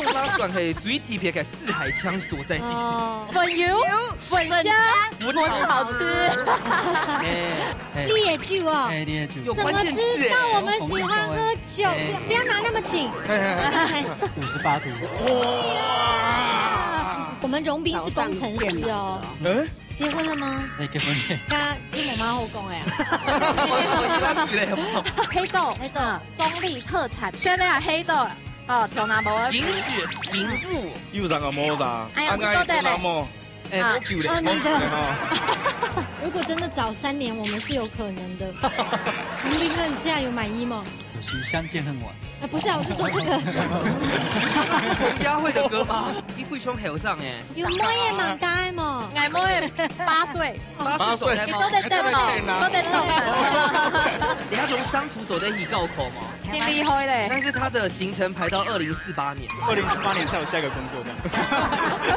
中拉算系最特别嘅四海腔所在地。粉油、粉香、粉好吃。烈酒哦，烈酒。怎么知道我们喜欢喝酒？不要拿那么紧。58度。哇！我们荣斌是工程师哦。结婚了吗？结婚了。家啲媽媽好講嘅。黑豆，中立特產，現在黑豆哦，就那冇。銀雪、銀富，又上個冇咋？哎呀，都對嘞。我叫你。你的。如果真的早3年，我们是有可能的。荣斌哥，你现在有滿意嗎？可惜相見恨晚。不是啊，我是說這個。彭佳慧的歌嗎？一會唱後上誒。有妹嘅蠻大嘛？愛妹8歲，8歲，你都在動哦，都在動。你要從鄉土走在一高口嘛？挺厲害嘞。但是他的行程排到2048年，2048年才有下一個工作的。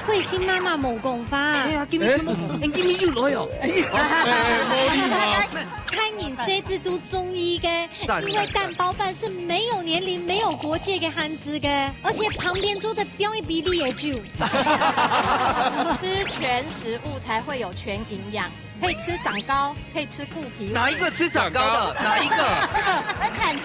慧心媽媽冇講法。哎呀，今日又來哦。看你寫字都中醫嘅，因為蛋包飯是沒有年齡、沒有國界嘅漢字嘅，而且旁邊桌的標一比例也就。吃全食物才會有全營養，可以吃長高，可以吃固皮。哪一個吃長高的？哪一個？要看死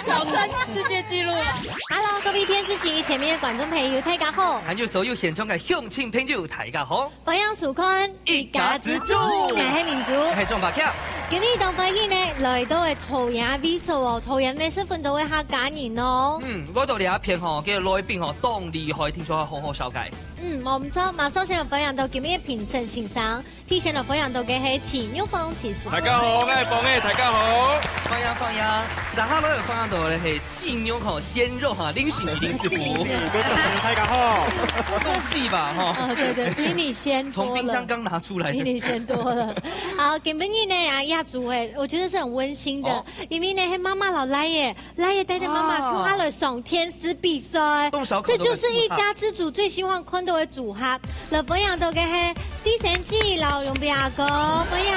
挑戰世界紀錄了。Hello， 各位天之前前面嘅觀眾朋友，大家好。韓語所有現場嘅鄉親朋友，大家好。保養薯坤，一家之主。我係民族，係莊白橋。今日當發現呢，來到嘅桃園 V 數哦，桃園咩身份都會客家人哦。嗰度有一片嗬，叫來賓嗬，當厲害，聽說係好好紹介。我唔錯，馬首先就分享到今日評審欣賞，提前就分享到嘅係錢玉鳳其實。大家好，我係鳳大家好。放呀！然後呢，分享到嘅係青牛嗬，鮮肉哈，零食福。大家好。夠氣吧哈？對，比你先多了。從冰箱剛拿出來。比你先多了。好，今日呢啊亞組誒，我覺得是很溫馨的，因為呢係媽媽老來耶帶着媽媽去阿來上天絲比賽，這就是一家之主最喜歡看到嘅組合。嚟分享到嘅係第三季老榮斌阿哥，放呀！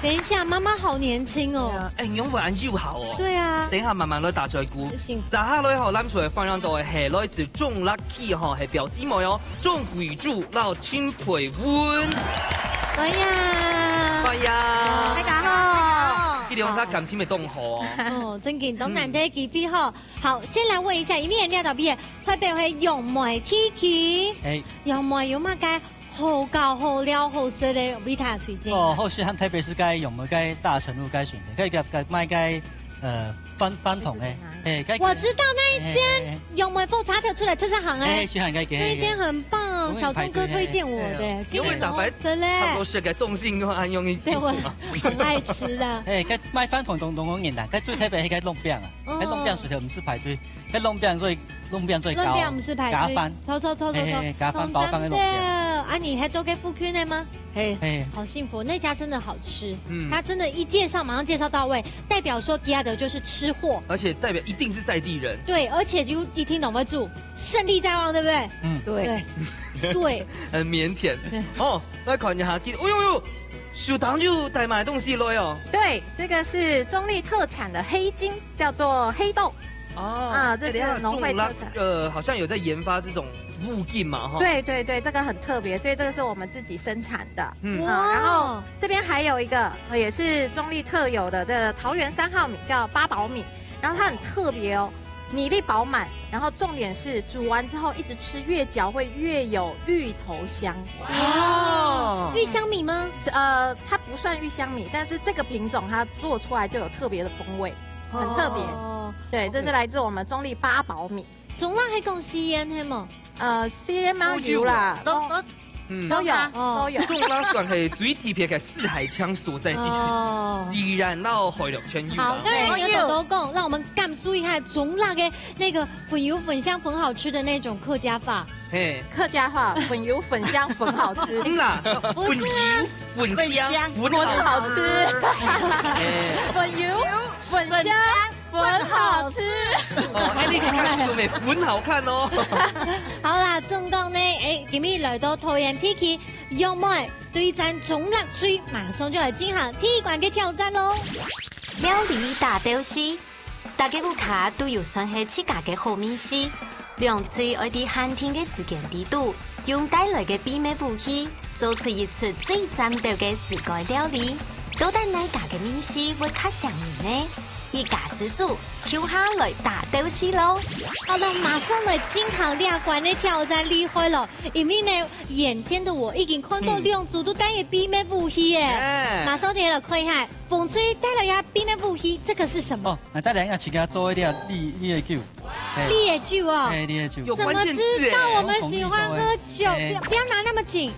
等一下，媽媽好年輕哦。用玩又好哦。對啊。等一下慢慢來打再估。然後呢，後攬出嚟分享到嘅係來自中 lucky 嗬，係表姊妹哦，中貴珠撈ချင်း培溫。放呀！大家好。呢兩隻感情咪動河哦，真見到難得機會哈。好，先來問一下，有咩人料到邊？代表係楊梅 Tiki。楊梅有乜嘅好搞、好料、好食嘅俾大家推薦？後續和台北市該楊梅該大成路該選的，可以賣該飯桶誒。我知道那一間楊梅鳳茶條出來車車行誒，那一間很棒，小鍾哥推薦我的，因為大白食咧，他都食嘅東西我愛用一點。對，我很愛吃的。該賣飯桶東人啦，該最台北係該弄餅啊，該弄餅薯條唔是排隊，該弄餅最高。弄餅唔是排隊。加飯。抽。加飯包飯嘅弄餅。啊，你還都給副區呢嗎？好幸福，那家真的好吃。他真的一介紹馬上介紹到位，代表說吉亞德就是吃貨，而且代表一定是在地人。對，而且就一聽懂會住，勝利在望，對不對？對。很靦腆。哦，來看一下，哎呦，小糖就帶買東西來哦。對，這個是中立特產的黑金，叫做黑豆。這是農會特產。好像有在研發這種物件嘛，哈。對，這個很特別，所以這個是我們自己生產的。然後這邊還有一個也是中立特有的，這個桃園3號米叫八寶米，然後它很特別哦，米粒飽滿，然後重點是煮完之後一直吃，越嚼會越有芋頭香。芋香米嗎？它不算芋香米，但是這個品種它做出來就有特別的風味，很特別。對，這是來自我們中立八寶米。中辣係講西煙係嗎？CMR 有啦，都有。中辣算係最特別嘅四海腔所在地，自然到海陸全有。好，剛才有豆豆講，讓我們感受一下中辣嘅那個粉油粉香粉好吃的那種客家法。客家話粉油粉香粉好吃。不是啊，粉香粉好吃。粉油粉香。粉好吃你看美粉好看哦。好啦，總共呢，今日來到桃園 Tiki 楊梅對戰中辣水，馬上就來進行踢館嘅挑戰咯。料理大屌絲，大家顾客都有选择自家嘅好美食，两嘴爱伫寒天嘅时间地度，用带来嘅秘密武器，做出一出最赞到嘅世界料理。到底哪家嘅美食会较上瘾呢？一家之主 Q 下来打斗士咯！好了，马上来进行两关的挑战，厉害了！因为呢，眼尖的我已经看到两组都带嘅秘密武器耶。马上来看一下，风吹带来呀秘密武器，这个是什么？哦，那带来自己做一点你的酒，你的酒哦，你的酒。怎么知道我们喜欢喝酒？不要拿那么紧，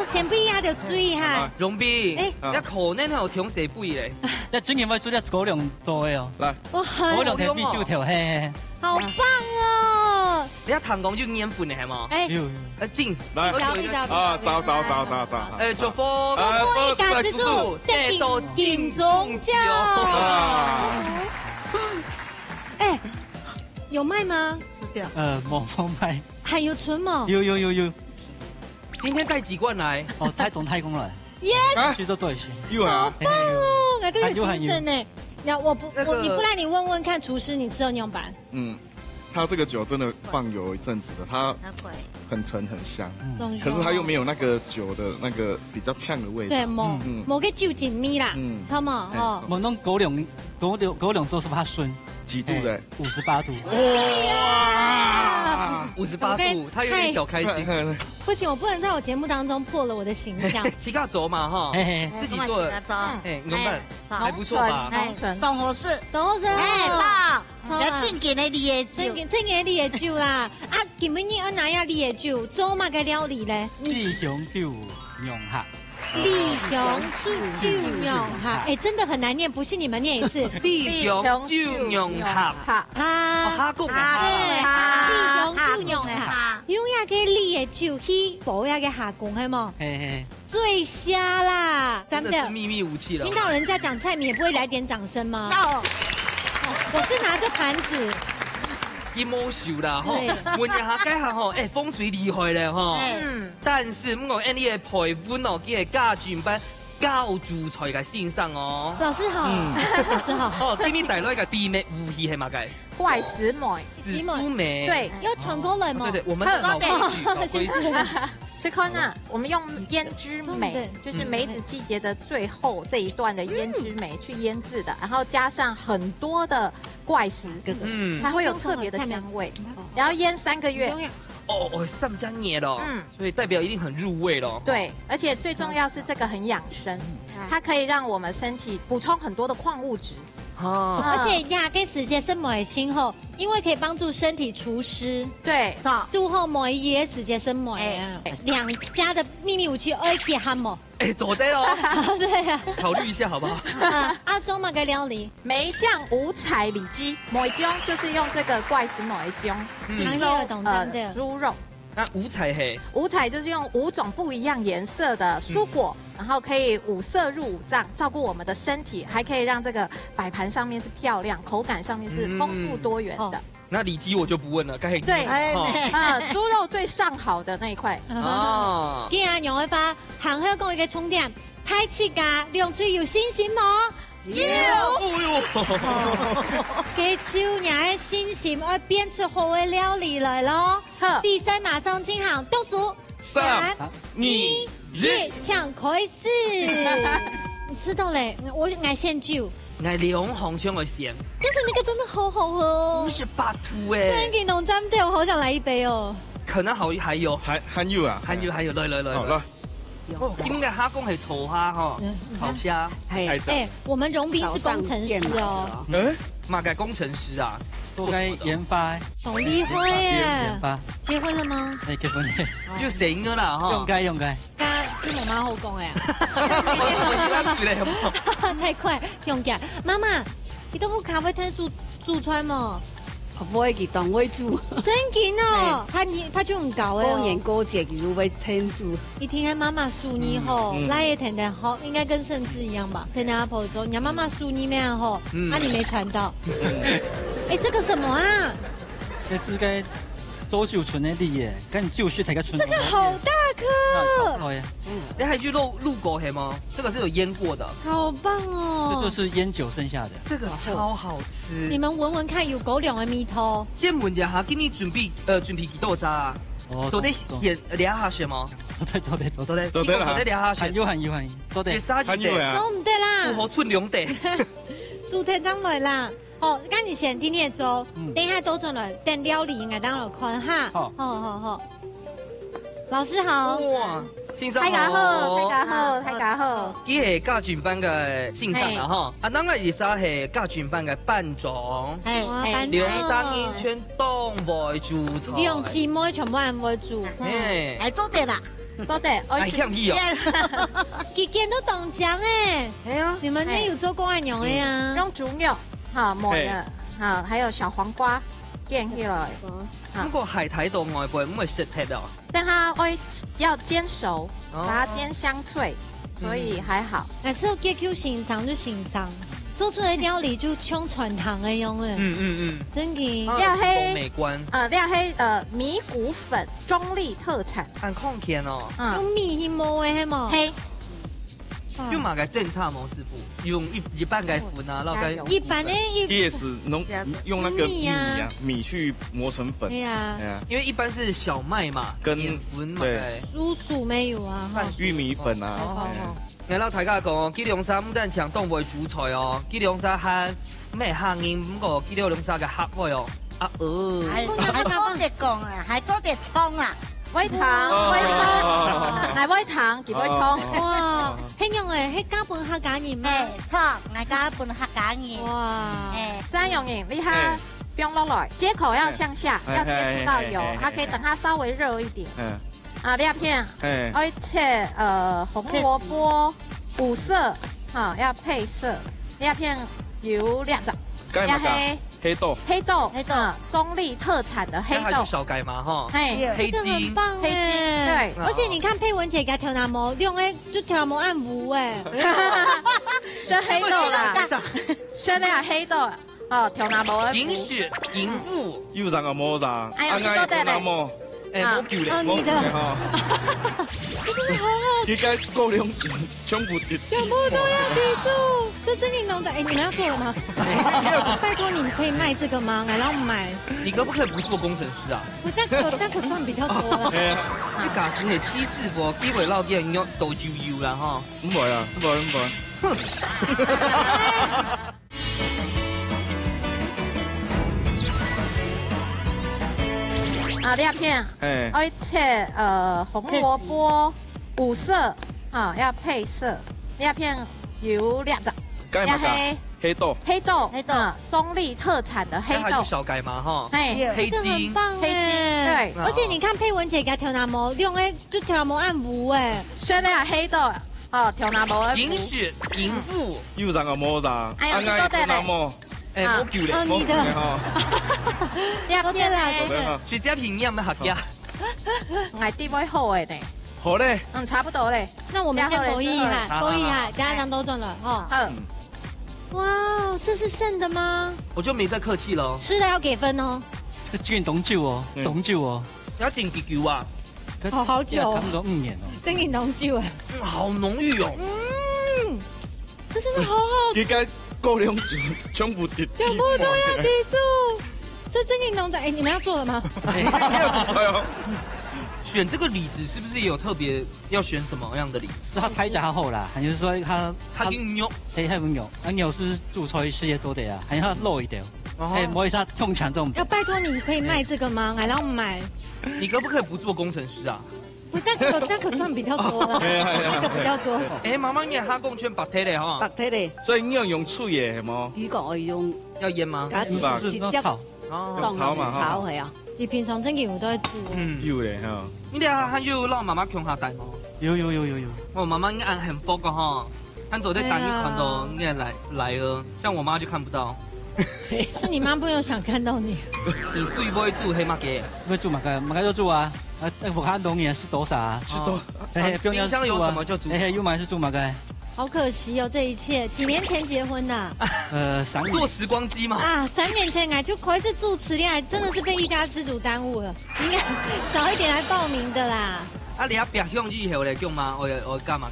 先不要就注意哈。容比，一可能有调蛇杯嘞。一专业要做啲高粱做嘅哦，来，高粱嘅米酒调嘿。好棒哦！你睇糖講要黏粉嘅係嘛？進來啊！走！祝福一家之主得到金鐘獎。哎，有賣嗎？冇賣。還有存嗎？有。今天帶幾罐來？哦，太空來。Yes， 去做一些。好棒哦！我這個精神呢。那你不然你问问看厨师，你吃了牛板？它这个酒真的放有一阵子的，它很沉很香，可是它又没有那个酒的那个比较呛的味道。对，冇个酒精味啦，超嘛哦。我弄高粱做是怕酸，几度的？58度。哇，58度，他有点小开心。不行，我不能在我节目当中破了我的形象。自家做嘛哈，自己做的，你看还不错吧？董护士，要正经的你的酒，正经的你的酒啦。啊，今日要哪样你的酒？做嘛个料理咧？李雄酒酿客。李雄酒酿客，哎，真的很难念，不信你们念一次。李雄酒酿客，哈公李雄酒酿客，用那个李的酒去煲那个下公，系冇？最瞎啦！真的是秘密武器了。听到人家讲菜名，也不会来点掌声吗？我是拿着盘子。一摸手啦，吼，问一下家下吼，风水厉害咧，吼，但是我按你的陪伴哦，佢係家傳班教主才嘅先生哦。老師好，老師好。哦，今日帶來一個秘密武器係嘛嘅？怪石梅，紫蘇梅，對，要傳過來嗎？對，我們老規矩。崔康呢？我們用胭脂梅，就是梅子季節的最後這一段的胭脂梅去醃製的，然後加上很多的怪石，它會有特別的香味，然後醃3個月。哦，3加年了，所以代表一定很入味了。對，而且最重要是這個很養生，它可以讓我們身體補充很多的礦物質。而且亚跟时间是买清后，因为可以帮助身体除湿。对，度后买也时间是买啊。两家的秘密武器爱结合吗？走对喽。对呀，考虑一下好不好？阿中嘛个料理，梅酱五彩里脊，梅姜就是用这个怪石梅姜，常有懂的猪肉。那五彩嘿，五彩就是用5种不一样颜色的蔬果，然后可以5色入5脏，照顾我们的身体，还可以让这个摆盘上面是漂亮，口感上面是丰富多元的。那里脊我就不问了，该对，猪肉最上好的那一块哦。今日杨伟发行香港嘅重点，太刺家两处有信心冇？有，给秋娘的心情而变出好的料理来咯。比赛马上进行，倒数3、2、1，抢开始。你知道嘞，我爱鲜酒，爱2行枪来鲜。但是那个真的好好喝哦，58度哎。对，给农站对我好想来一杯哦。可能还有，还有啊，还有，来。好了。哦，今日蝦公係炒蝦嗬，炒蝦係。我們容斌是工程師哦。嘛嘅工程師啊，都該研發。好厲害耶！研發。結婚了嗎？結婚了。就成噶啦嗬。用該。聽媽媽好講嘅。太快，用嘅。媽媽，你都冇咖啡廳煮出來嘛？我會去當會煮，真緊哦，他就很高哎，過年過節就會聽煮。一聽他媽媽數你吼，那也甜甜好，應該跟盛智一樣吧？甜甜阿婆說，你媽媽數你咩樣吼？那你沒傳到。哎，這個什麼啊？這是個周秀純的梨耶，跟舊時睇個純。這個好大顆。你還去入過係嗎？這個是有醃過的。好棒哦！這就是醃酒剩下的。這個超好吃。吃。你们闻闻看，有狗粮的米头。先问一下，今日准备几多渣啊？做得演俩下雪吗？做得，做得俩下雪。有，做得。做唔得啦。不好出粮的。主题章来啦。哦，赶紧先今天的粥，等一下都做了，等料理应该当了看哈。好。老师好。哇，先生好，大家好。伊是家训班嘅先生啦吼，啊，咱个二三是家训班嘅班长，两三年全当袂煮菜，两姊妹全部按袂煮，来做得啦。做的，还像你哦，几件都懂讲哎，你们也有做过按牛的呀？用猪肉哈抹的，哈还有小黄瓜煎起来。不过海苔都外背唔会熟透的，但它要煎熟，把它煎香脆，所以还好。但是给 Q 欣赏就欣赏，做出来料理就像传统的样诶。真嘅。料黑美观。料黑米谷粉，中立特产。很抗甜哦。用米去磨的，系冇？黑。就买个正差毛师傅用一半个粉啊，然后一般的也是用那个米去磨成粉。对呀，因为一般是小麦嘛，跟粉嘛。叔叔没有啊，玉米粉啊。然后大家讲，基隆山牡丹强当为主菜哦，基隆山喊咩汉音，不过基隆山嘅客位哦。还做得讲啊，还做得葱啊。煨糖，来煨糖，几煨汤。哇，迄样诶，迄加半客家人咩？错，来加半客家人。哇，三用饮，你看不用落来，接口要向下，要接触到油，它可以等它稍微热一点。料片，而且红萝卜5色，要配色，料片有2种，要黑豆，中立特产的黑豆，小改嘛哈，黑金，对，而且你看佩文姐给调拿毛，用诶就调毛按无哎，选黑豆啦，选那黑豆调拿毛，银雪银富，又让个毛啥？哎呀，说对了。我救了，你的，真的好好吃。应该够两全部滴，全部都要滴住。这真理农仔，你们要做了吗？拜托，你可以卖这个吗？来让我们买。你可不可以不做工程师啊？但可赚比较多了。你家先係黐師傅，機會撈嘅肉到就要啦哈。唔會啊，唔會。料片，而且红萝卜5色，要配色，料片有2种，要黑豆，中立特产的黑豆，小改嘛哈，黑金，对，而且你看佩文姐给调拿毛，用诶就调毛按无哎，选那黑豆调拿毛，银雪银富，又让个毛啥？哎呀，说对了。我救了，你的，料片啦，是这平面的客家，我地位好诶呢，好嘞，差不多嘞，那我们先勾一下，家长都中了哦。哇，这是剩的吗？我就没再客气了，吃的要给分哦。这居然懂酒哦，懂酒哦，要先几久啊？好久，差不多5年哦。真的浓酒哎，好浓郁哦，这真的好好吃。够两酒全部滴，全部都要滴住。这真的农仔，你们要做了吗？选这个李子是不是也有特别要选什么样的李子？是它胎夹厚啦，还是说它跟牛，它跟牛，牛是煮出来事业做的呀，还有它肉一点，摸一下用强这种。要拜托你可以卖这个吗？来让我们买。你可不可以不做工程师啊？但可赚比较多了，这个比较多。妈妈你哈贡圈白贴的哈，白贴的，所以你要用脆的系吗？呢個用要腌嗎？直接炒嘛，炒係啊。你平常真嘅我都在煮。有咧哈。你哋還有讓媽媽窮下帶嗎？有。我媽媽應該按很薄個哈，按昨天打一款都應該來了，像我媽就看不到。是你媽不用想看到你。你最不會煮黑馬雞？會煮馬雞就煮啊。我看懂你是多少？是多。冰箱有什麼就煮。有買是煮馬雞。好可惜哦，这一切几年前结婚的。3年。坐时光机吗？啊，3年前就可是住此恋爱，真的是被一家之主耽误了，应该早一点来报名的啦。啊，你要表兄以後嚟叫嘛，我幹嘛？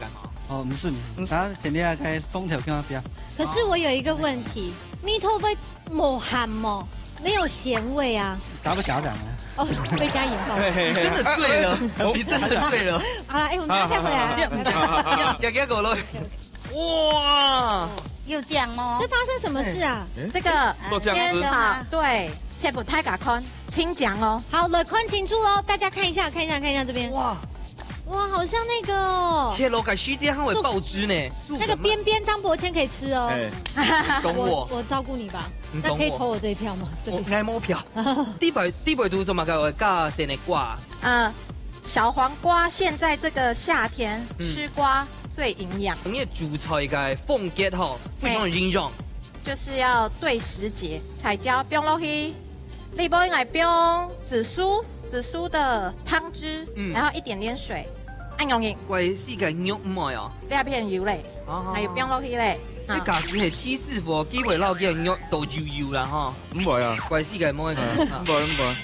哦，不是，他肯定要开松条跟他标。可是我有一个问题，米头会抹咸吗？没有咸味啊。打不假的啊？哦，会加盐巴。真的对了，你真的对了。好了，我们等下再回来。给狗了。哇！又酱吗？这发生什么事啊？这个煎炒对，切不太敢看，清酱哦。好了，看清楚哦，大家看一下这边。哇，好像那个哦。切罗改西店还会爆汁呢。那个边边张伯谦可以吃哦。懂我，我照顾你吧。那可以投我这一票吗？我爱摸票。地北图怎么个加谁的瓜？小黄瓜现在这个夏天吃瓜最营养。你的主菜嘅风格吼，非常营养。就是要对时节，彩椒冰落去，你不应该冰紫苏的汤汁，然后一点点水，按用盐。怪世界肉唔系啊，第片油嘞，还有冰落去嘞。你假使係黐師傅，機會撈嘅肉都油啦哈。唔會啊，怪世界冇嘅，唔會。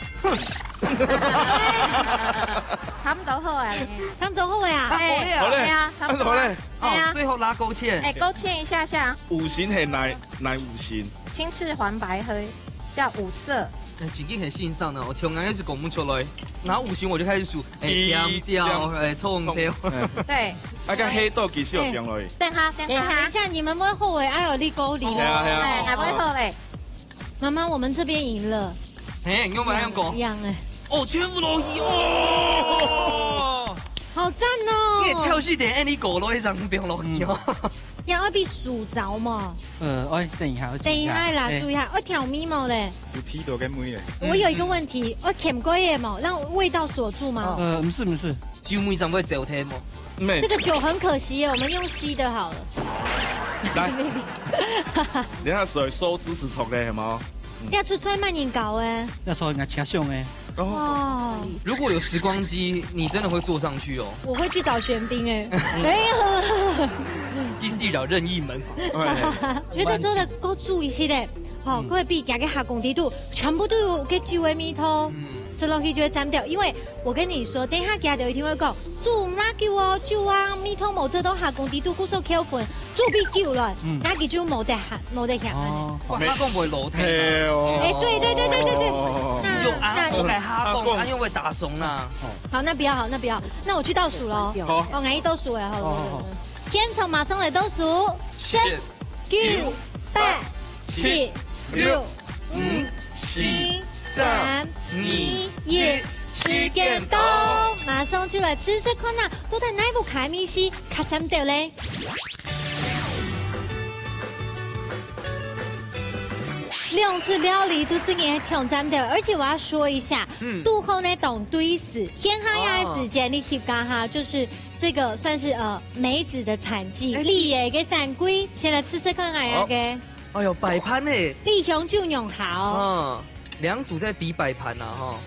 差唔多好啊，差唔多好呀。好嘞，差不多嘞。哦，最後拉勾芡。勾芡一下下。五行係哪五行？青赤黄白黑，叫五色。曾經很欣賞的，我從剛開始講不出來，然後五行我就開始數，香蕉，蔥條。對。啊，個黑豆其實有冰落去。等一下，你們不會後悔？哎呦，你夠厲害！還不會後悔。媽媽，我們這邊贏了。哎，你有冇咁講？一樣哎。哦，全部都贏哦！好讚哦！你挑細點，你狗落去上冰落去哦。要比數着嘛？等一下啦，數一下，我調咪毛嘞。有皮多跟妹嘞。我有一個問題，我鉗過嘢嘛，讓味道鎖住嗎？不是，酒妹怎麼會走天嘛？這個酒很可惜，我們用吸的好了。來，你下水收支是錯嘅係嗎？要出出慢點搞哎。那時候應該車上哎。哦，如果有時光機，你真的會坐上去哦。我會去找玄彬哎，沒有。第四條任意門。覺得做得夠注意些嘞，好，各位比加個下工地度，全部都有個酒的米頭，吃落去就會沾掉。因為我跟你說，等下家就一定會講，煮哪酒哦，酒啊，米頭冇這都下工地度，古時候扣分，煮比酒了，哪個酒冇得下，冇得下。哇，蝦公會老聽。哎，對。那我改蝦公，因為打慫啦。好，那不要，那我去倒數咯。好，我挨一倒數哎，好。天從馬上來倒數，10、9、8、7、6、5、4、3、2、1，時間到，馬上就來吃吃看呐，到底哪一部卡米西卡針掉嘞？兩次料理都真嘅挑戰的，而且我要說一下，肚後呢懂堆死，天黑呀時間你翕家哈，就是這個算是梅子的產季，你嘅嘅三龜，先來吃吃看下嘅。哎呦，擺盤呢？弟兄就用好。兩組在比擺盤啊，哈。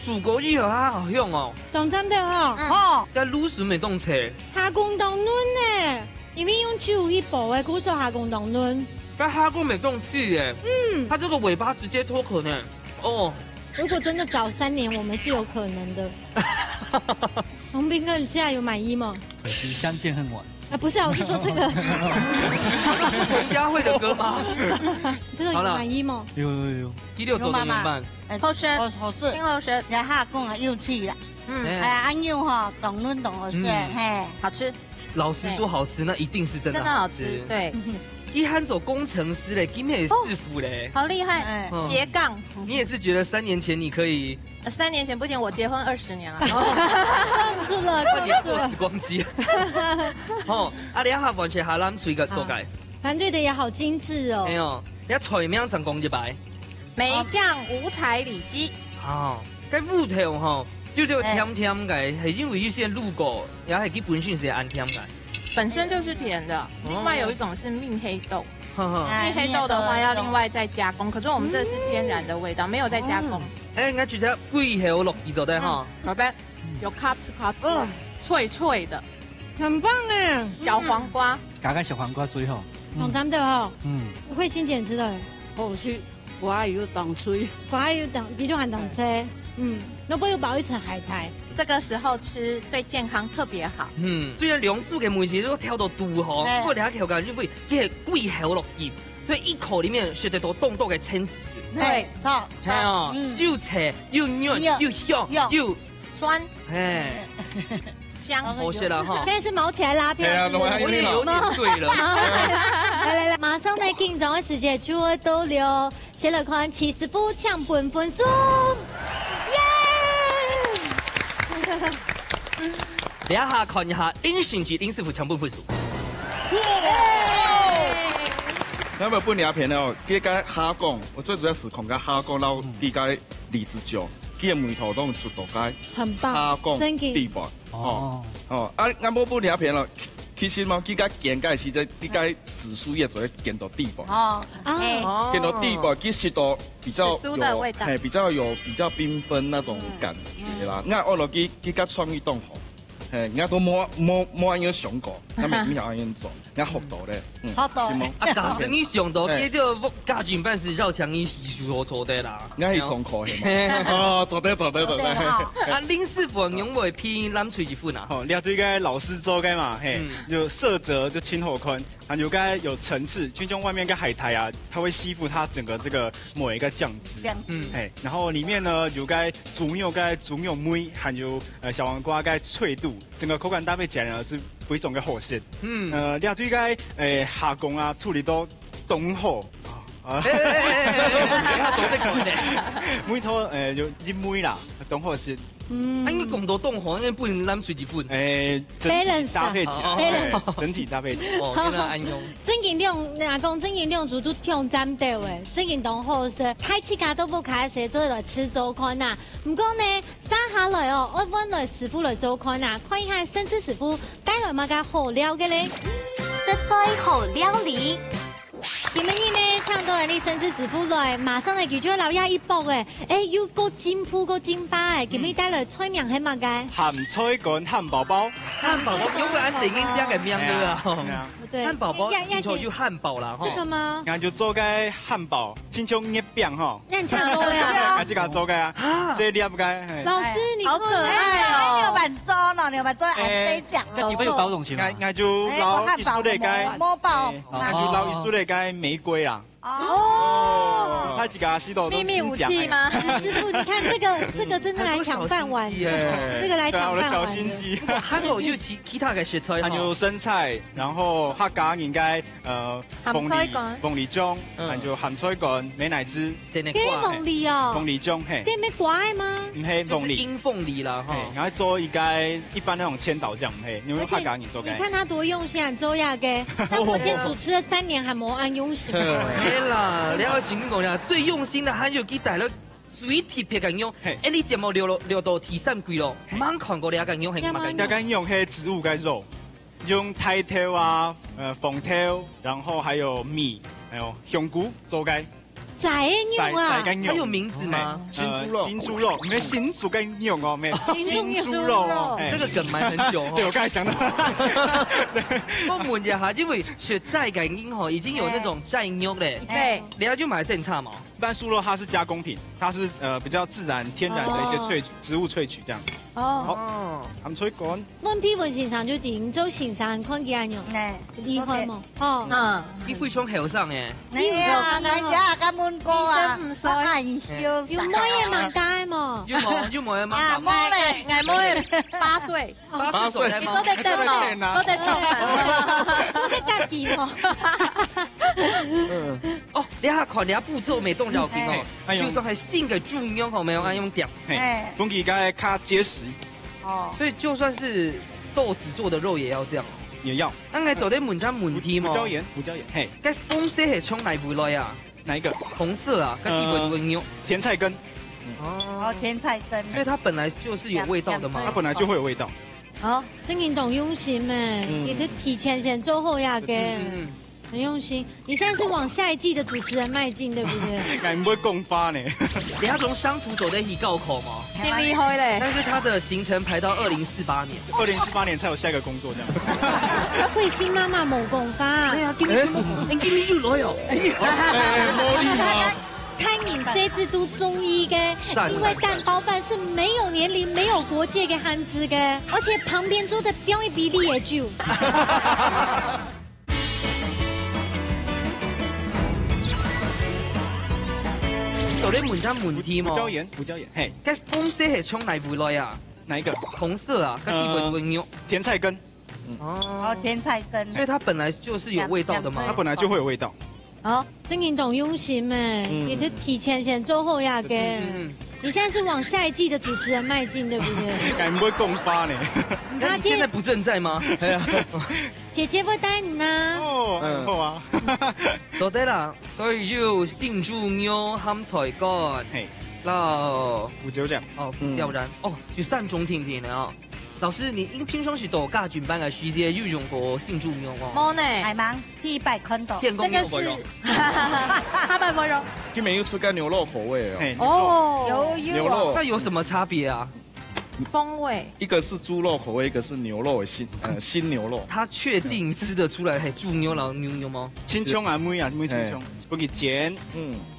煮過以後它好香哦。講真的哦，但滷水沒動車。下公當嫩呢？裡面用酒一包哎，古時候下公當嫩。但蝦公沒動氣耶。它這個尾巴直接脫殼呢。哦。如果真的早3年，我們是有可能的。洪斌哥，你現在有滿意嗎？可惜相見恨晚。不是啊，我是說這個。彭佳慧的歌嗎？這個有滿意嗎？有。第6組怎麼辦？後生，聽後生，然後下公啊又氣了。安妞哈，懂嫩懂好吃，嘿，好吃。老實說好吃，那一定是真的好吃。對。一喊走工程師嘞，今天也師傅嘞，好厲害，斜槓。你也是覺得3年前你可以？3年前不僅我結婚20年了，放住了，那你要坐時光機。哦，你下完全下攬水嘅做計，團隊的也好精緻哦。沒有，你菜名成功一擺，梅醬五彩里脊。哦，cái芋頭吼，就甜甜嘅，係因為一些入口，然後係基本上是安甜嘅。本身就是甜的，另外有一種是蜜黑豆，蜜黑豆的話要另外再加工，可是我們這是天然的味道，沒有再加工。哎，我覺得貴係好落地做的哈，寶貝，有咔哧咔哧，脆脆的，很棒哎！小黃瓜，加個小黃瓜最好，好淡的哈，會新剪輯的，好吃。我有挡吹，我有挡，比较很挡车。那不有包一层海苔，这个时候吃对健康特别好。虽然两组嘅梅子都挑到肚吼，不过你睇口感因为佢系贵口落去，所以一口里面食得到冻冻嘅青汁。对，错，系哦，又脆又嫩又香又酸，香，好吃了哈。现在是毛起来拉票，我也有点对了。来，马上呢，紧张的时间就会到了，先来看齐师傅抢本分数，耶！等一下看一下林ရှင်傑林師傅搶本分數。那么本影片哦，佢个虾讲，我最主要是看个虾讲，然后佢个荔枝椒，佢个梅头都做到个很棒，虾讲地板。啊，我冇本影片咯，其实嘛，佢个剪个是在佢个紫苏叶做剪到地板。剪到地板，佢食到比较有，比较有比较缤纷那种感觉啦。我按落佢个创意动好。我都冇按样想过，我咪唔按样做，我学到咧，学到。啊，假使你想到，呢個家境辦是繞牆藝術做的啦，我係上課係嘛？哦，做得。啊，林師傅用為偏南吹一款啊？哦，你對個老師做嘅嘛，嘿，就色澤就清厚寬，還有個有層次，就像外面個海苔啊，它會吸附它整個這個某一個醬汁，嘿，然後裡面呢有個豬肉梅，還有小黃瓜個脆度。整个口感搭配起来呢是非常的好食。你對個下工啊處理到凍好。梅頭就一梅啦，凍好食。應該咁多凍好，應該不能攬水一款。整體搭配起來，整體搭配起來。哦，原來安用。正經量，阿公正經量做都挑戰到誒，正經凍好食。開始家都不開始做來吃做看呐。唔過呢，生下來哦，我揾來師傅來做看呐，看一下甚至師傅帶來乜嘅好料嘅咧。實在好料理。今日呢，搶到人哋甚至師傅來，馬上嚟叫咗留一波嘅，要個煎鋪個煎巴誒，今日帶來菜名係乜嘅？鹹菜乾漢堡包。漢堡包，因為俺正經這個名字啊。對，漢堡包以後就漢堡啦。這個嗎？俺就做個漢堡，親像捏餅哈。那你搶到呀？俺自己做個啊，這粒個。老師，你好可愛哦！牛板粥咯，牛板粥按飛講。這地方有包容性嗎？俺就撈一梳嚟個，摸包，俺就撈一梳嚟個玫瑰啊。哦，他幾個西多秘密武器嗎？師傅，你看這個真的來搶飯碗，這個來搶飯碗。我的小心機。還有其他嘅食材，還有生菜，然後客家應該鳳梨醬，還有鹹菜乾、美乃滋。幾鳳梨哦？鳳梨醬嘿。幾咩瓜的嗎？唔係鳳梨，蔭鳳梨啦哈。然後做一般那種千島醬，嘿，因為客家人做嘅。你看他多用心，周亞嘅，但目前主持了3年，還冇按用心。啦，你要真講啦，最用心的還有佢帶了最特別嘅用，你節目聊到第3季咯，冇看過你嘅用係乜嘅？大概用係植物嘅肉，用鈦頭啊，鳳頭，然後還有米，還有香菇做嘅。仔肉啊，還有名字嗎？新豬肉，新豬肉，唔係新豬嘅肉哦，咩？新豬肉哦，這個梗埋很久。對，我剛才想到。我問一下，因為雪寨感應吼已經有那種寨肉嘞，對，你要就買正差嘛。一般酥肉它是加工品，它是比較自然天然的一些植物萃取這樣。哦，鹹菜乾。溫皮文先生就點做先生看幾樣肉？厲害冇？哦，你非常後生誒。你啊，人家咁滿哥啊，唔衰，要摸嘢盲街嘛？要摸嘢盲啊，摸咧，嗌摸8歲，8歲你嗰隻得冇？嗰隻得，嗰隻得見喎。哦，你下看，你下步驟未動就緊哦，就算係新嘅豬肉吼，沒有按用點，本期該較結實。哦，所以就算是豆子做的肉也要這樣。也要。啱啱做啲門餐門添胡椒鹽，嘿。該紅色係從哪回來啊？哪一個？紅色啊，跟一文文牛。甜菜根。哦，甜菜根。因為它本來就是有味道的嘛。它本來就會有味道。哦，真係懂用心誒，也就提前先做後呀嘅。很用心，你現在是往下一季的主持人邁進，對不對？俺不會共發呢。你要從鄉土走在一起高考嗎？挺厲害嘞！但是他的行程排到2048年，2048年才有下一個工作這樣。慧心媽媽冇共發。對啊，今年又來哦。開谁子都中意嘅，因为蛋包饭是没有年龄、没有国界嘅汉字嘅，而且旁边坐的标一比例也就。做啲问餐问题胡椒盐，嘿，cái风色系冲嚟回来啊？哪一个？红色啊，跟地鬼牛。甜菜根。哦，甜菜根。因为它本来就是有味道的嘛。它本来就会有味道。哦，曾颖懂用心哎，也就提前先做后呀嘅。你现在是往下一季的主持人迈进，对不对？敢不会共发呢？那你现在不正在吗？姐姐会带你呢。哦，好啊。做对啦，所以就杏猪牛咸菜干，嘿，那胡椒酱，哦，要不然哦，就善终甜甜的啊。老師，你平常時讀家轉班嘅時節，要用過杏豬肉哦。冇呢，還蠻100看到。天公牛不用，他們不用。今年又出個牛肉口味哦。哦，有牛肉，那有什麼差別啊？風味，一個是豬肉口味，一個是牛肉新牛肉。他確定吃得出來係豬牛老牛嗎？青蔥啊，妹青蔥，不給剪。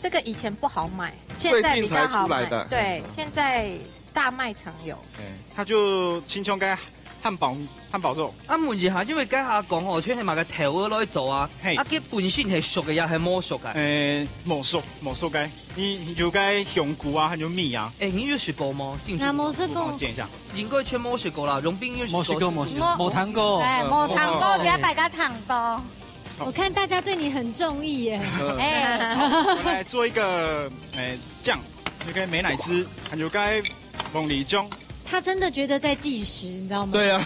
這個以前不好買，現在比較好買。對，現在。大賣場有，它就青蔥跟漢堡肉。啊，問一下，因為家下講哦，出去買個頭嗰攞去做啊，啊，佢本身係熟嘅，又係冇熟嘅。冇熟嘅，你就該香菇啊，還有米啊。你有試過嗎？我冇試過。我見一下，應該全冇試過啦。榮斌有冇試過，冇糖過。冇糖過，你要擺個糖多。我看大家對你很中意耶。我來做一個醬，就該美乃滋，還有該。鳳梨醬，他真的覺得在計時，你知道嗎？對啊，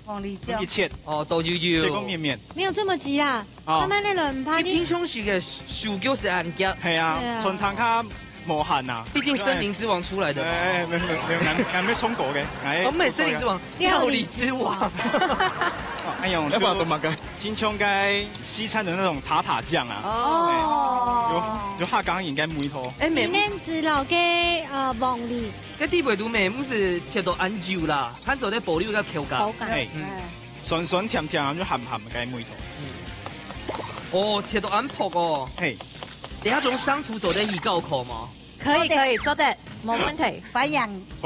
鳳梨醬一切哦，都要切個面面，沒有這麼急啊。慢慢嚟唔怕啲。平常時嘅手腳是按夾，係啊，春湯卡無限啊。畢竟森林之王出來的。沒有，沒衝過嘅。我們森林之王，料理之王。哎呦，要不要多買個？金蔥該西餐的那種塔塔醬啊。哦。有下崗應該每套。裡面只留嘅黃梨。cái地貝都咩？唔是切到按椒啦，睇做啲保留個口感。酸酸甜甜，就鹹鹹嘅每套。哦，切到按薄哦。嘿，你一種相處做得易高考嗎？可以做得，冇問題。培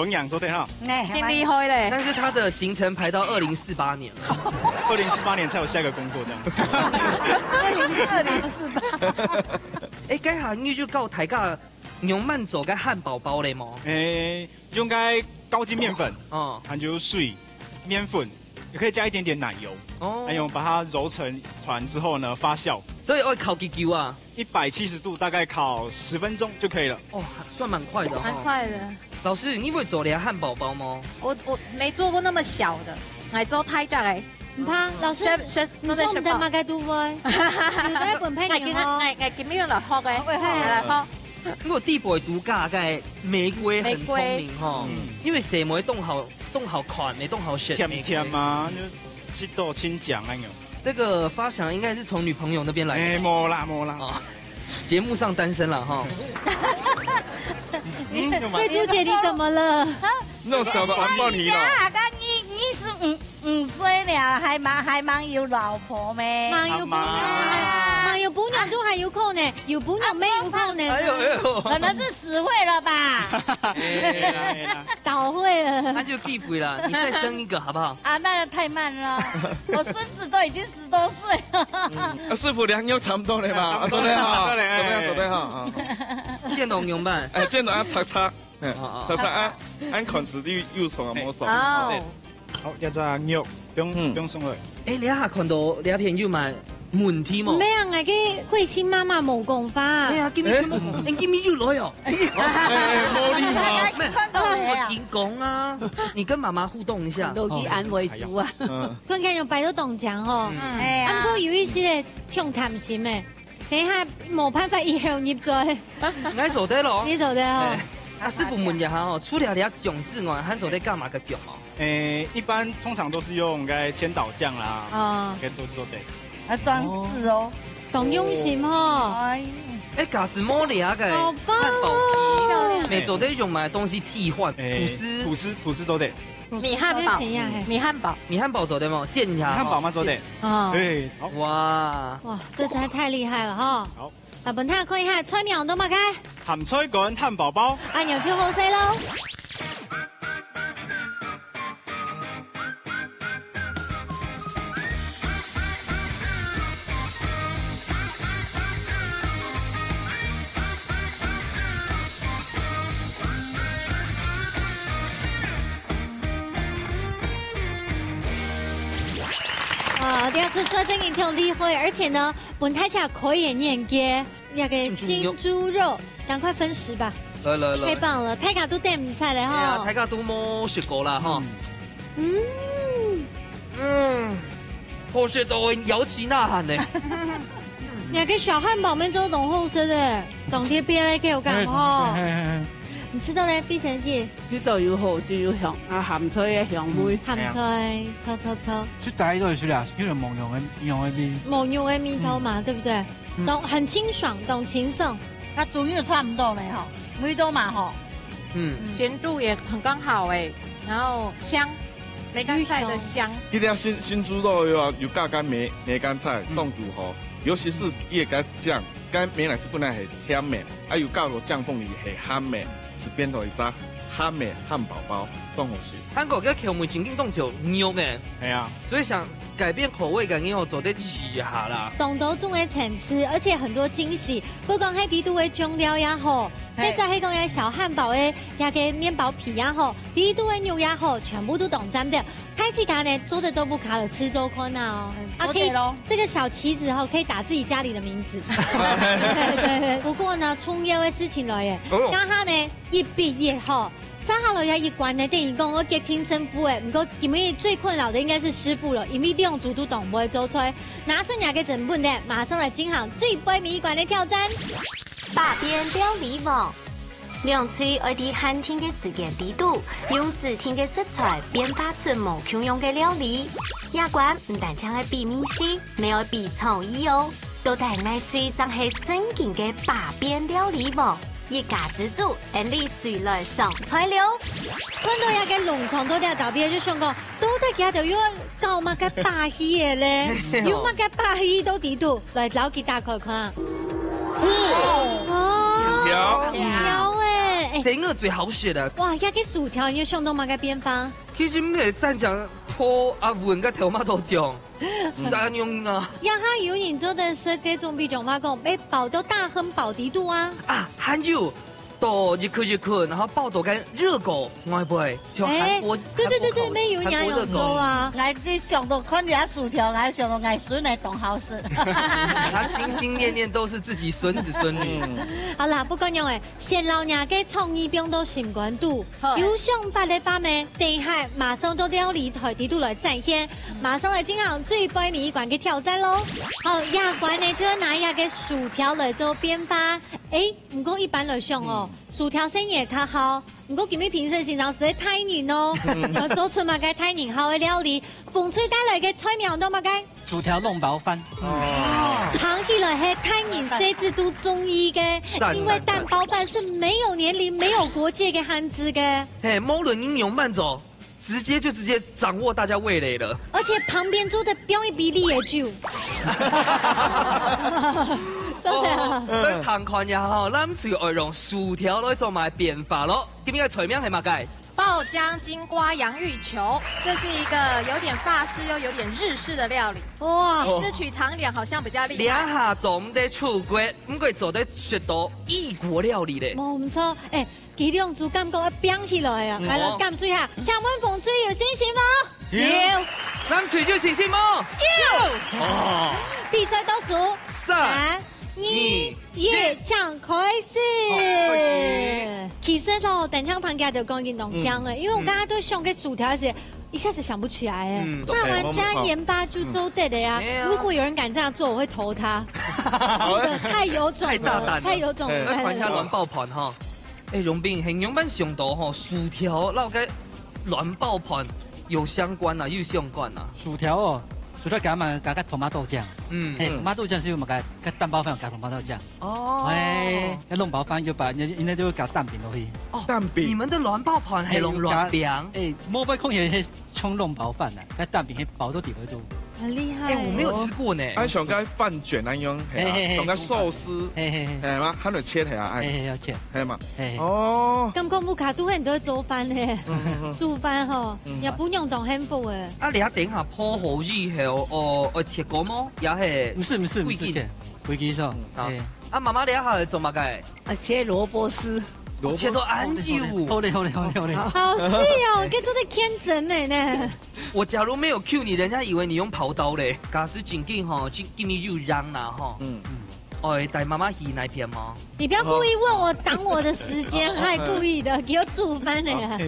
養做得哈。挺厲害嘞。但是他的行程排到2048年了。2048年才有下一個工作這樣。2048。家下應該就到大家用慢走嘅漢堡包嘞嗎？用該高筋麵粉，還有水、麵粉，也可以加一點點奶油，還有把它揉成團之後呢發酵。所以要烤幾久啊？170度，大概烤10分鐘就可以了。哦，算蠻快的。蠻快的。老師，你會做漢堡包嗎？我沒做過那麼小的，我做太大嘅。唔怕，老師，你做唔得馬嘅都會。要得一半批年哦。我見咩來學嘅？嚟學。因為地貝獨家嘅玫瑰很聰明哈，因為蛇梅凍好款，沒凍好選。甜甜啊，就濕到清醬那種。這個發想應該是從女朋友那邊來的。沒啦。節目上單身了哈。慧珠姐，你怎麼了？那種小的安抱你了。你是5歲了，還忙有老婆咩？忙有伴娘都還有空呢，有伴娘沒有空呢？哎呦，可能是死會了吧？倒會了，那就地會了。你再生一個好不好？啊，那太慢了，我孫子都已經10多歲了。師傅娘又差不多了嘛？昨天哈，昨天哈，見到牛辦，見到擦，按款式的右手啊，摸手。好，一隻肉，不用送去。你一下看到你一片要賣門添喎。咩啊？我嘅慧心媽媽冇講法。咩啊？今日要來哦。冇禮貌。我點講啊？你跟媽媽互動一下。都以安為主啊。佢今日擺到凍獎哦。啱哥有意思咧，唱談心嘅，等下冇辦法以後入再。我做得咯。你做得哦。師傅問一下哦，除了你醬之外，還做得幹嘛個醬哦？一般通常都是用該千島醬啦，該做的。裝飾哦，懂用心哦。假是冇料嘅漢堡皮，沒做得用埋東西替換。吐司做的。米漢堡做的嗎？見一下。漢堡嗎做的？對。哇，這才太厲害了哈。好。本睇下看一下，菜苗都擘開。鹹菜乾漢堡包。按鈕就好食咯。第二次车真影挺厉害，而且呢，本台下可以念嘅那个新猪肉，赶快分食吧。来，太棒了，大家都点唔菜咧哈。大家都冇食過啦哈。好食到有齒呐喊咧。那个小汉堡面做浓厚色的，当啲邊咧幾好講哈。你吃到咧，必成姐？知道有好食有香，鹹菜嘅香味。鹹菜，臭。去炸都是啦，有點蒙牛的味。蒙牛的味道嘛，对不对？懂，很清爽，懂情色。它主要差不多嘞哈，味道嘛哈。咸度也很刚好哎，然后香，梅干菜的香。这条新猪肉有加干梅干菜冻煮好，尤其是叶干酱，干梅奶是本来是甜美，还有加入酱凤梨是咸美。是变到一只汉美汉堡包，冻好吃。韩国嘅口味曾經凍就肉嘅，係啊，所以想改變口味，咁要做得試一下啦。懂得種嘅層次，而且很多驚喜，不講喺地度嘅醬料也好，再在喺講嘅小漢堡嘅也個麵包皮也好，地度嘅牛也好，全部都懂沾的。開始間呢做的都不卡了，吃周坤啊哦，可以這個小旗子可以打自己家裡的名字。對。不過呢，重要嘅事情來嘅，家下呢一畢業後。三下樓有一關呢，等於講我結親生父誒，唔過今日最困擾的應該是師傅了，因為兩組都懂不會做菜，拿出兩個成本的，馬上來進行最背面一關的挑戰。百變料理網，兩嘴愛啲寒天嘅時間地度，用指天嘅食材變化出無窮樣嘅料理。一關唔但將係比面絲，沒有比創意哦，都帶愛嘴真係正經嘅百變料理網。一家之主，你誰來上菜了？看到有嘅農場多啲特別，就想講，到底佢就要搞乜嘅把戲嘅咧？要乜嘅把戲都地度來撈佢大概看。條誒，這個最好食的。哇，一個薯條要上到乜嘅變化？其實唔係單講拖阿雲嘅頭馬都醬，唔單用啊。呀哈，有人做的是嗰種比較話講，被包到大亨堡地度啊。還有到一顆，然後包到跟熱狗，會不會？像韓國，對，沒有人有做啊。我啲上到看住薯條，我上到我孫嚟當好事。他心心念念都是自己孫子孫女。好啦，不講用誒，先老娘嘅創意變到新關度，有想法嘅話咩？等下馬上到料理台地度來展現，馬上來進行最背面一關嘅挑戰咯。好，亞關呢就要拿一個薯條來做變化。唔講一般來上哦，薯條生意也較好。唔過今日評審現場實在太難哦，要做出乜嘅太難好嘅料理，風吹帶來嘅菜苗都乜嘅？薯條弄包飯。行起來係太難設置都中意嘅，因為蛋包飯是沒有年齡、沒有國界嘅漢字嘅。無論應用慢走，直接掌握大家味蕾了。而且旁邊做的表演比例也就。真的，所以談看也好，咱隨愛用薯條來做埋變化咯。今日嘅菜名係乜嘅？爆漿金瓜洋芋球，這是一個有點法式又有點日式的料理。哇，名字取長一點好像比較厲害。兩下做唔得出國，唔過做得學到異國料理咧。冇唔錯，佢兩組感覺要變起來啊！來了，感受一下，請問風吹有信心嗎？有。咱吹有信心嗎？有。哦。比賽倒數3、2、1，搶開始。其實咯，等下堂家就講緊農香誒，因為我剛剛對上個薯條時，一下子想不起來誒。炸完加鹽巴就做得的呀。如果有人敢這樣做，我會投他。太有種了，太大膽，太有種了。來看一下卵爆盤哈。榮斌形容版上到吼，薯條撈個卵爆盤有相關啊，有相關啊。薯條哦。薯條加埋加個토마토醬，토마토醬是用乜嘅？個蛋包飯加토마토醬。哦，個籠包飯要把，應該都要加蛋餅落去。哦，蛋餅。你們的卵爆盤係用卵餅？冇俾空氣係沖籠包飯啊，個蛋餅係包到地嗰度。很厉害。我没有吃过呢。哎，上个饭卷那样，上个寿司，系吗？还能切起来，要切，系嘛？哦。咁講冇卡都很多做飯咧，煮飯吼，也不用當幸福誒。啊，你下等下破好以後，切過麼？也係不是，飛機上。啊，媽媽你下做乜嘅？切蘿蔔絲。切到安油，好嘞，好細哦，跟做得天真美呢。我假如没有 Q 你，人家以为你用刨刀嘞。假使紧紧吼，给你又让啦吼。哎，带妈妈洗那片吗？你不要故意问我挡我的时间，还故意的给我煮饭的呀。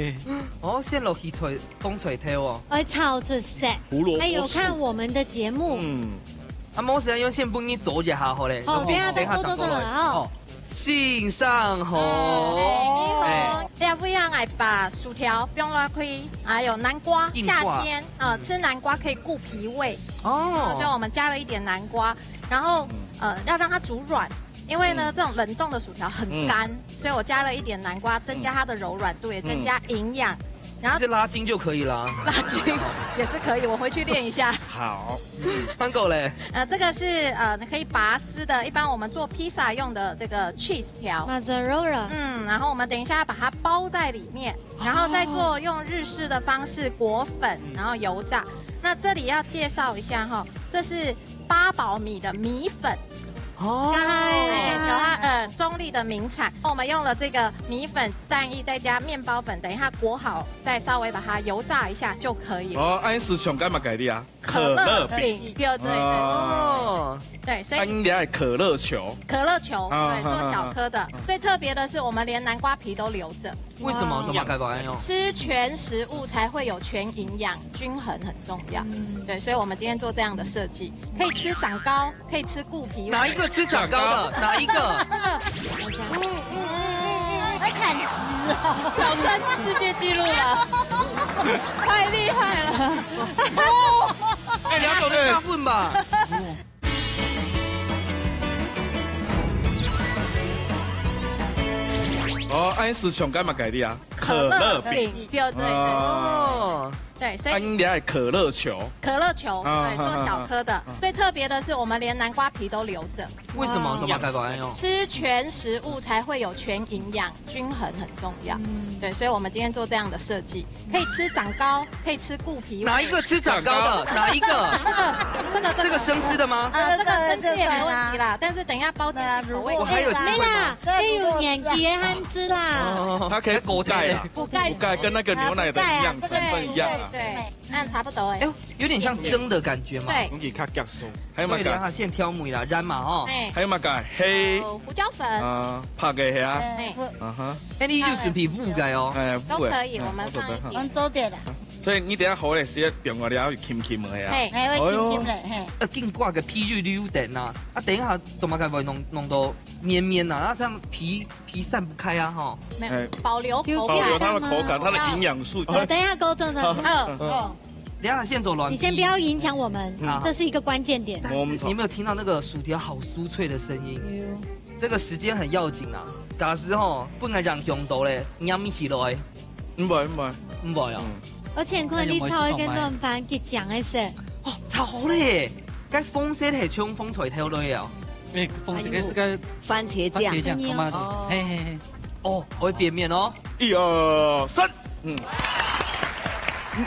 哦，先落去吹风吹头哦。哎，超出色。还有看我们的节目。啊，冇时间用先帮你做一下好嘞。好，等下再多了哦。信上好，要不要来把薯条不用乱亏，还有南瓜，夏天吃南瓜可以顾脾胃哦，所以我们加了一点南瓜，然后要让它煮软，因为呢这种冷冻的薯条很干，所以我加了一点南瓜，增加它的柔软度，也增加营养。然后是拉筋就可以了，拉筋也是可以，我回去练一下。好，翻狗嘞。这个是可以拔丝的，一般我们做披萨用的这个 cheese 条。mozzarella。然后我们等一下把它包在里面，然后再做用日式的方式裹粉，然后油炸。那这里要介绍一下哈，这是八宝米的米粉。有它中立的名产，我们用了这个米粉、蛋液，再加面包粉，等一下裹好，再稍微把它油炸一下就可以了。哦，安是上干嘛改的啊？可乐饼，对，所以安家可乐球，对，做小颗的。最特别的是，我们连南瓜皮都留着。为什么这么改过来用？吃全食物才会有全营养，均衡很重要。对，所以我们今天做这样的设计，可以吃长高，可以吃固皮。哪一个吃长高的？哪一个？会砍丝哦，挑战世界纪录了，太厉害了！哎，2种都下混吧。哦，安是上干嘛改的啊？可乐饼，对，所以安家可乐球，对，做小颗的。最特别的是，我们连南瓜皮都留着。为什么这么改过来用？吃全食物才会有全营养，均衡很重要。对，所以我们今天做这样的设计，可以吃长高，可以吃固皮。哪一个吃长高的？哪一个？这个生吃的吗？这个生吃也没问题啦，但是等一下包进口味。我还有没啦，还有年纪的汉子啦。它可以补钙啦，补钙跟那个牛奶的营养成分一样啊。对，差不多哎。有点像蒸的感觉嘛。对。还有嘛个？先挑米啦，染嘛吼。还有嘛个？黑胡椒粉。拍嘅係啊。你要準備烏嘅哦。都可以，我們放一點。我做啲啦。所以你等下好咧，時用我哋要醃醃嘅啊。係會醃咧，係。經掛嘅皮就溜點啊，等一下怎麼會弄到綿綿啊？然後這樣皮散不開啊，哈。沒有，保留它的口感，它的營養素。等一下溝通的。等下先走軟。你先不要影響我們，這是一個關鍵點。你有沒有聽到那個薯條好酥脆的聲音？這個時間很要緊啊！假時吼，不能讓強度咧黏起來。唔會啊！而且看你炒一個嫩飯，佢醬嘅色。哦，炒好咧！該風色係衝風吹透來啊！風色嘅是個番茄醬。哦，我變面哦。1、2、3，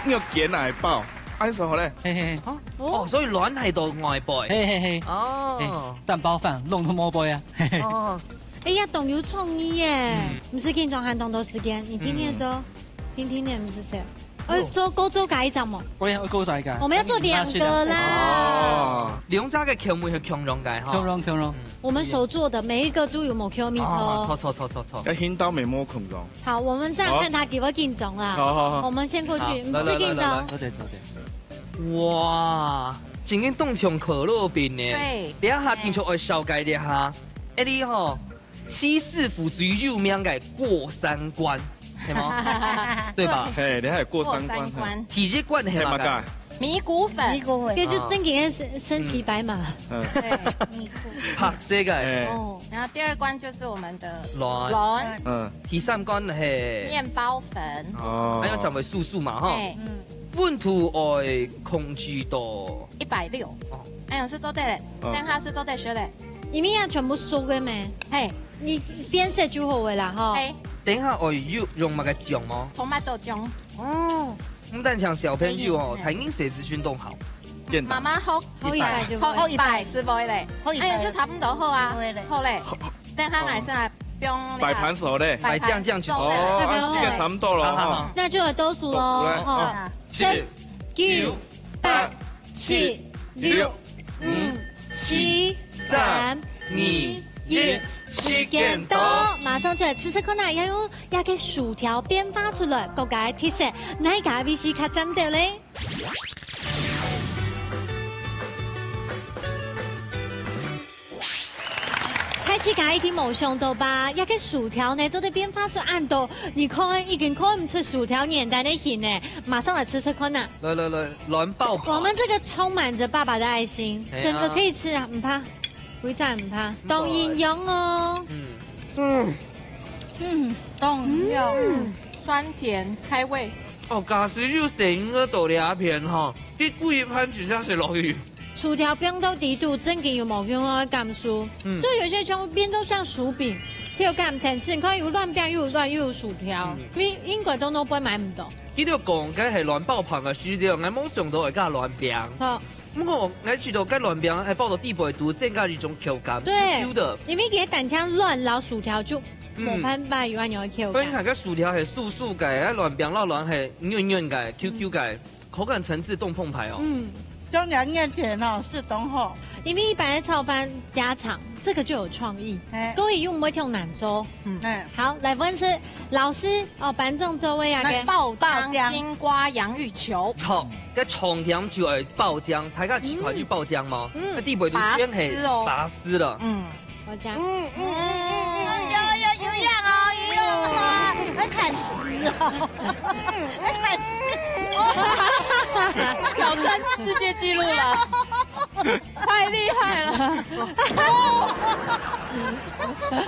你要揀奶爆，安什麼咧？哦，所以卵喺度外背。哦，蛋包飯弄到冇背啊。哦，哎呀，懂有創意耶！唔是經常喊動到時間，你聽聽做，聽聽點唔是誰？多做改一陣嘛。我要多做一個。我們要做2個啦。哦，兩隻嘅蕎麥係蕎蓉嘅哈。蕎蓉。我們手做的每一個都有冇蕎米頭。錯。要牽到沒摸蕎蓉。好，我們這樣看他給我緊張啦。好。我們先過去，唔是緊張。走點。哇，今天凍上可樂餅呢。對。等下聽出我紹介一下，你吼7四府最有名嘅過3關。係嗎？對吧？係，你係過3關。體質關係嘛㗎？米谷粉，跟住正經嘅身騎白馬。對，米谷。白色嘅。哦。然後第2關就是我們的卵。第3關係麵包粉。哦。還有就係素嘛，哈。温度爱控制到160。哦，哎呀，是做对嘞，等下是做对学嘞。里面要全部熟嘅咩？嘿，你边食就好嘅啦，哈。嘿，等下我用乜嘅醬嗎？토마토醬。哦，咁但像小朋友哦，他已經隨時運動好。媽媽好100就好100是不嘞？哎呀，是差不多好啊，好嘞。等下還是來不用擺盤手嘞，擺醬去哦，時間差唔多了哈。那就倒數咯，哈，10、9、8、7、6、5、4、3、2、1。時間到，馬上出嚟試試看下，要用一個薯條變化出來，各界特色，哪家必須較針對咧？開始解一啲冇想到吧？一個薯條呢，做啲變化出按到，你看已經看唔出薯條年代的形呢，馬上來試試看呐！來，亂爆跑！我們這個充滿着爸爸的愛心，整個可以吃啊，唔怕。會真唔怕，當營養哦。當營養，酸甜開胃。哦，假使要整個豆芽片哈，啲貴番薯下水落去。薯條冰到底度，真嘅有冇用啊？甘薯，就有些種變到像薯餅，佢有甘層次，你看有亂變又有亂又有薯條，英國都不會買唔到。呢度講嘅係亂爆棚嘅薯條，我冇想到係加亂變。咁我知道該亂變係包到地背度，增加一種口感。對，因為佢單槍亂撈薯條就冇辦法有安樣嘅口感。所以睇個薯條係素素嘅，亂變撈亂係軟軟嘅、Q 嘅，口感層次都澎湃哦。中兩面甜哦，適當好。因為一般的炒飯家常，這個就有創意，都會用唔會用難做。好，來問是老師哦，班長座位啊嘅爆湯金瓜洋芋球。錯，嘅重點就係爆漿，大家喜歡去爆漿嗎？地背都先係拔絲了。爆漿。有樣哦，很砍絲哦，很砍絲。挑戰世界紀錄了，太厲害了！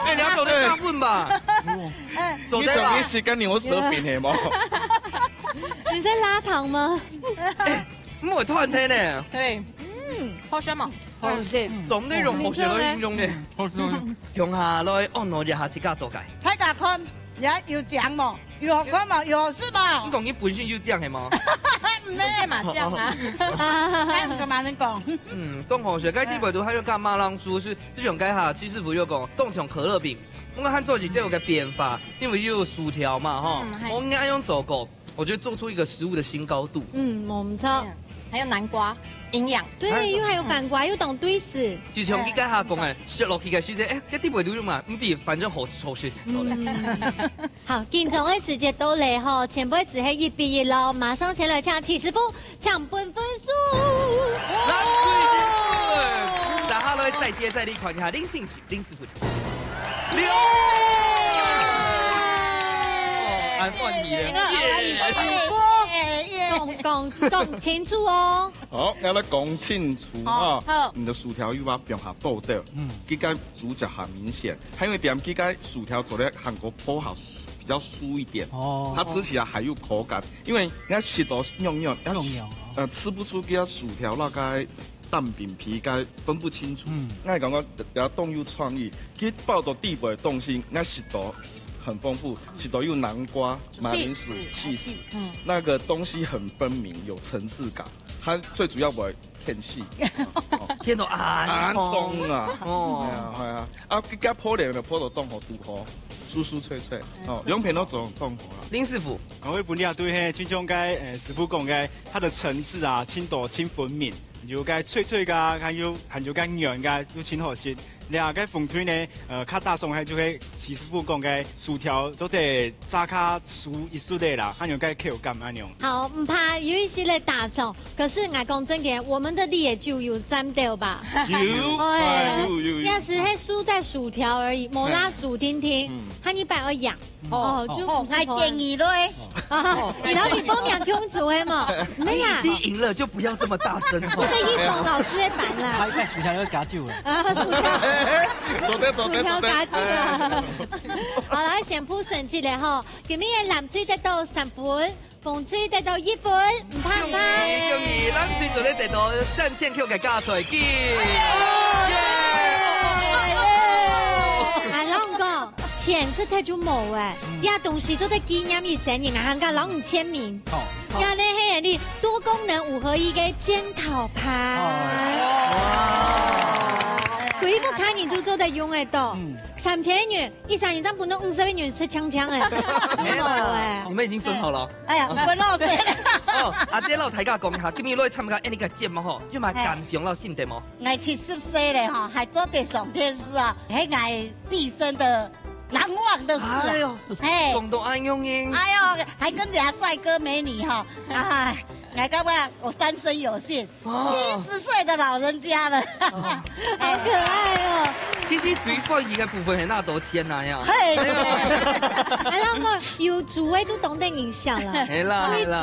哎，你要走得大份吧？走得吧？你是跟牛舌餅係嗎？你在拉糖嗎？唔會突然聽呢？對，好香嘛？好食，總得用學舌來形容呢。用下來按落一下自家做計。睇下看，也要講嘛，要學講嘛，要學識嘛。你講你本身就這樣係嗎？唔係麻將啊！唔咁慢你講。東學學該地背都還有幹嘛讓書是這種該下居士傅又講種種可樂餅，我看做起這有個變法，因為又有薯條嘛哈，我應該用走過，我覺得做出一個食物的新高度。我唔錯，還有南瓜。營養對，又還有反瓜，又懂對視。自從佢家下講誒，食落去嘅書啫，一啲味都用嘛，唔啲，反正好食死咗。好，現在嘅時間到嚟嗬，前輩時係1比1咯，馬上前來搶祈師傅搶本分數。然後呢，再接再厲，看一下林師傅。安放你講清楚哦。好，要來講清楚啊！好，你的薯條又把變下爆掉，這個主角很明顯，因為點這個薯條做的韓國鋪好比較酥一點，它吃起來還有口感，因為你吃到軟，吃不出這個薯條那個蛋餅皮該分不清楚。我講個要動有創意，佢爆到地背的東西，我食到。很豐富，許多有南瓜、馬鈴薯、cheese，那個東西很分明，有層次感。它最主要我偏細，偏到暗中啊，係啊，啊，佢家破涼就破到凍河肚河，酥酥脆脆，兩片都做凍河啦。林師傅，我會本地對嘿，就像該師傅講嘅，它的層次啊，清多清分明，有該脆脆噶，還有該軟噶，都清好食。你話嘅風腿呢？較大餸係就係徐師傅講嘅薯條，都得炸較酥一酥的啦，還有該口感安樣。好，唔怕有一些嚟大餸，可是我講真嘅，我們的烈就有沾到吧？有，要是係酥在薯條而已，冇拉薯丁丁，它一般而養。就我建議咧，然後你幫忙公主嘅嘛？沒呀，你贏了就不要這麼大聲。這個一送老師嘅版啦。他一看薯條就加酒了。薯條加酒啦。好啦，先鋪成績咧嗬，今日嘅藍水得到3分，风吹得到1分，唔怕唔怕。恭喜，咱水准咧得到3000 Q 嘅加菜机。啊，老公讲，钱是太主冇诶，呀东西做得纪念日生日，俺家老五签名。呀咧嘿人哋多功能5合1嘅煎烤盘。贵妇卡你都做得用得到，3000元，13年账分到50元是强强哎，你们已经分好了。哎呀，分老师。哦，阿姐老大家讲下，今日落去参加呢个节目吼，要买感想老心得冇？我70岁了哈，还做得上电视啊，系我毕生的难忘的事。哎呦，哎，讲到安用英，哎呦，还跟俩帅哥美女哈，哎。我3生有幸，70岁的老人家了，好可爱哦！其实最欢喜嘅部分係那多錢啊呀！係老公有主位都懂得影響啦，係啦係啦。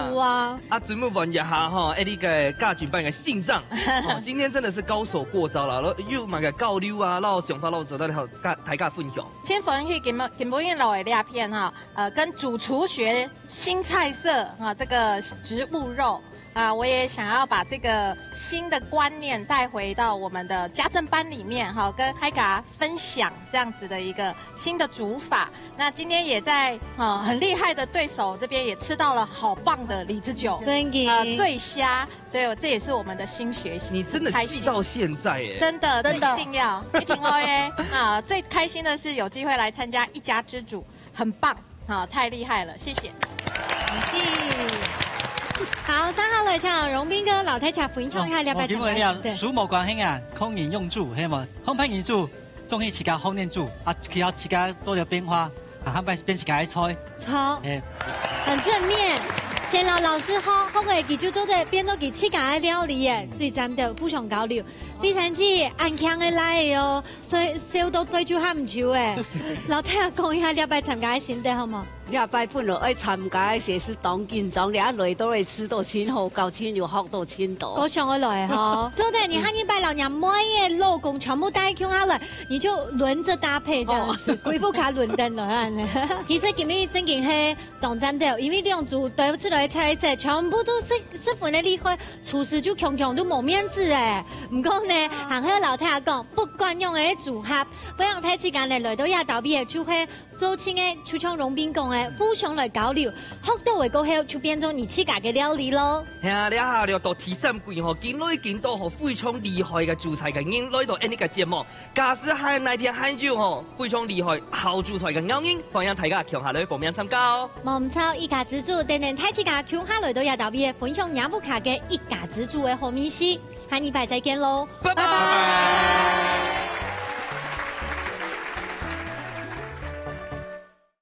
啊，節目問一下哈，呢個家眷辦嘅信上，今天真的是高手過招啦，又買個交流啊，然後想法攞做到嚟大家分享。先分享金寶英老嘅兩片哈，跟主廚學新菜色啊，這個植物肉。我也想要把这个新的观念带回到我们的家政班里面，哈，跟海嘎分享这样子的一个新的煮法。那今天也在很厉害的对手这边也吃到了好棒的李子酒，醉虾，所以这也是我们的新学习。你真的记到现在耶？真的，这一定要挺哦耶！最开心的是有机会来参加一家之主，很棒，太厉害了，谢谢。好，3號來唱榮斌哥老太茶分享一下了解怎麼樣？數目關係啊，空飲用煮，係嘛？空烹飲煮，中意自家後面煮，其他自家做了變化，變自家的菜。好，很正面。先老師好，好嘅記住做嘅變到佢自家的料理嘅，最讚的互相交流。第3次安強嘅來哦，所以燒到最少喊唔少誒。老太下講一下了解參加嘅心得好嗎？你阿拜本來愛參加嘅時是當緊張，你一來到嚟吃到錢好，夠錢又學到錢多。我想我來哈，做的你看一百老娘每個老公全部帶去下來，你就輪着搭配這樣子，貴婦卡輪燈來。其實今日正經係當真的，因為兩組對出來菜色全部都是份的厲害，廚師就強強都冇面子誒。唔講呢，行喺老太下講，不管用嘅組合，不用太時間嚟到也特別就係做清嘅，就像榮斌講。互相來交流，學到會過後就變做你自家嘅料理咯。係啊，你下了到第3季吼，見來見到吼非常厲害嘅煮菜嘅人來到呢個節目，假使係那天晏晝吼非常厲害好煮菜嘅友人，歡迎大家強下來報名參加哦。冇錯，一家之主，等等睇自家強下來到也特別分享雅布卡嘅一家之主嘅好美食，下禮拜再見咯，拜拜。